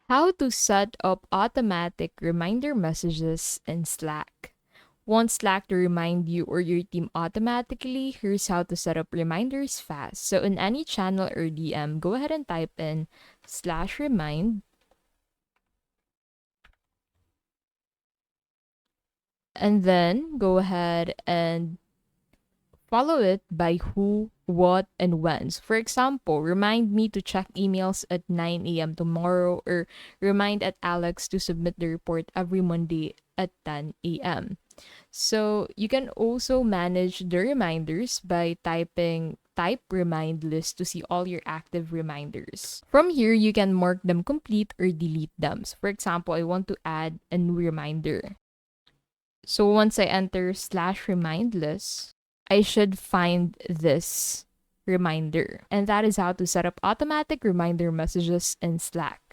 How to set up automatic reminder messages in Slack. Want Slack to remind you or your team automatically? Here's how to set up reminders fast. So in any channel or DM, go ahead and type in /remind, and then go ahead and follow it by who, what, and when. So for example, remind me to check emails at 9 a.m. tomorrow, or remind at Alex to submit the report every Monday at 10 a.m. So you can also manage the reminders by typing type remind list to see all your active reminders. From here, you can mark them complete or delete them. So for example, I want to add a new reminder. So once I enter /remind list, I should find this reminder. And that is how to set up automatic reminder messages in Slack.